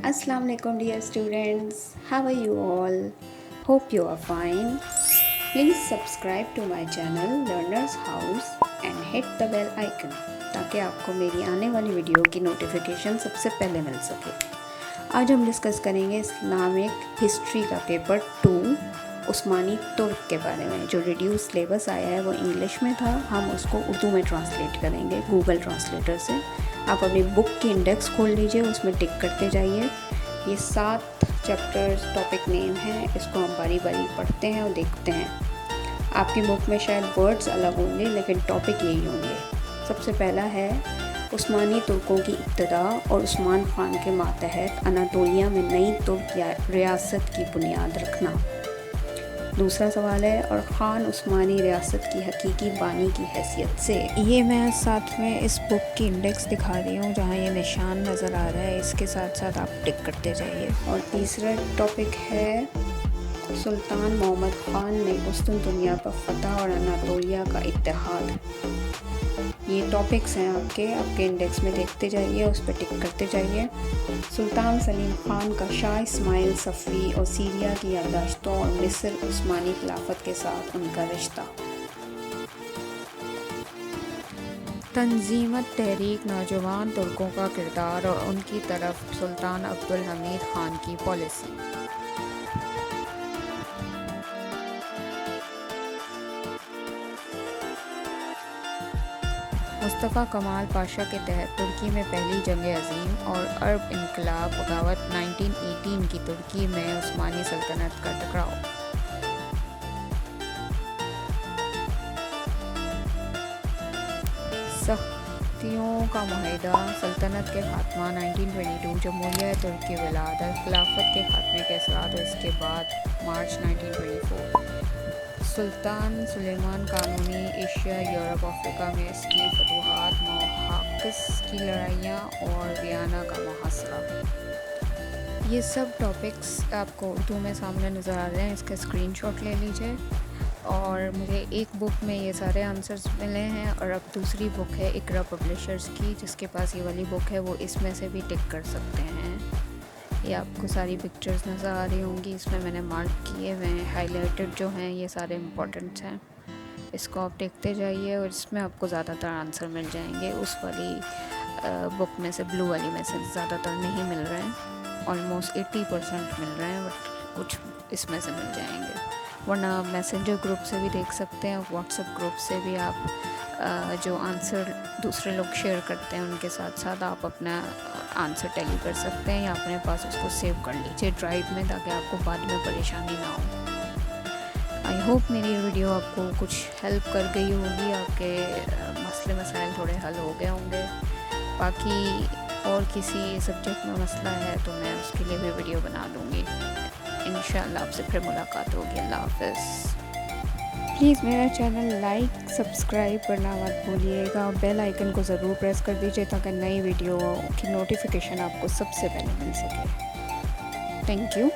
Assalamu alaikum dear students, how are you all? Hope you are fine. Please subscribe to my channel Learner's House and hit the bell icon ताकि आपको मेरी आने वाली video की notification सबसे पहले मिल सके। आज हम डिस्कस करेंगे इस्लामिक हिस्ट्री का पेपर 2 उस्मानी तुर्क के बारे में। जो रिड्यूस सिलेबस आया है वो इंग्लिश में था, हम उसको उर्दू में ट्रांसलेट करेंगे गूगल ट्रांसलेटर से। आप अपनी बुक की इंडेक्स खोल लीजिए, उसमें टिक करते जाइए। ये 7 चैप्टर्स टॉपिक नेम है, इसको हम बारी बारी पढ़ते हैं और देखते हैं। आपकी बुक में शायद वर्ड्स अलग होंगे लेकिन टॉपिक यही होंगे। सबसे पहला है उस्मानी तुर्कों की इब्तिदा और उस्मान खान के मातहत अनातोलिया में नई तुर्क रियासत की बुनियाद रखना। दूसरा सवाल है और ख़ान उस्मानी रियासत की हकीकी बानी की हैसियत से। ये मैं साथ में इस बुक की इंडेक्स दिखा रही हूँ, जहाँ ये निशान नज़र आ रहा है, इसके साथ साथ आप टिक करते जाइए। और तीसरा टॉपिक है सुल्तान मोहम्मद ख़ान ने उस्तुन दुनिया पर फतह और अनातोलिया का इत्तेहाद। ये टॉपिक्स हैं आपके इंडेक्स में देखते जाइए, उस पर टिक करते जाइए। सुल्तान सलीम ख़ान का शाह इस्माइल सफ़री और सीरिया की याददाश्तों और मिस्र उस्मानी खिलाफत के साथ उनका रिश्ता। तंजीमत तहरीक नौजवान तुर्कों का किरदार और उनकी तरफ सुल्तान अब्दुल हमीद ख़ान की पॉलिसी। मुस्तफ़ा कमाल पाशा के तहत तुर्की में पहली जंग अज़ीम और अरब इनकलाब बगावत 1918 की तुर्की में उस्मानी सल्तनत का टकराव। सख्तियों का माहिदा, सल्तनत के खात्मा 1922, जमहूरिया तुर्क की विलादत, खिलाफत के खात्मे के असरात और इसके बाद मार्च 1924। सुल्तान सुलेमान कानूनी, एशिया यूरोप अफ्रीका में इसकी फतूहात, मोहाक्किस की लड़ाइयाँ और वियना का मुहासरा। ये सब टॉपिक्स आपको उर्दू में सामने नज़र आ रहे हैं, इसका स्क्रीनशॉट ले लीजिए। और मुझे एक बुक में ये सारे आंसर्स मिले हैं और अब दूसरी बुक है इकरा पब्लिशर्स की, जिसके पास ये वाली बुक है वो इसमें से भी टिक कर सकते हैं। ये आपको सारी पिक्चर्स नज़र आ रही होंगी, इसमें मैंने मार्क किए हुए हैं, हाईलाइटेड जो हैं ये सारे इम्पोर्टेंट्स हैं। इसको आप देखते जाइए और इसमें आपको ज़्यादातर आंसर मिल जाएंगे। उस वाली बुक में से, ब्लू वाली में से ज़्यादातर नहीं मिल रहे हैं, ऑलमोस्ट 80% मिल रहे हैं, बट कुछ इसमें से मिल जाएंगे। वरना आप मैसेंजर ग्रुप से भी देख सकते हैं, व्हाट्सएप ग्रुप से भी आप जो आंसर दूसरे लोग शेयर करते हैं उनके साथ साथ आप अपना आंसर टैली कर सकते हैं या अपने पास उसको सेव कर लीजिए ड्राइव में, ताकि आपको बाद में परेशानी ना हो। आई होप मेरी वीडियो आपको कुछ हेल्प कर गई होगी, आपके मसले मसाइल थोड़े हल हो गए होंगे। बाकी और किसी सब्जेक्ट में मसला है तो मैं उसके लिए भी वीडियो बना दूँगी। इंशाल्लाह आपसे फिर मुलाकात होगी। अल्लाह हाफ़िज़। प्लीज़ मेरा चैनल लाइक सब्सक्राइब करना मत भूलिएगा और बेल आइकन को ज़रूर प्रेस कर दीजिए ताकि नई वीडियो की नोटिफिकेशन आपको सबसे पहले मिल सके। Thank you.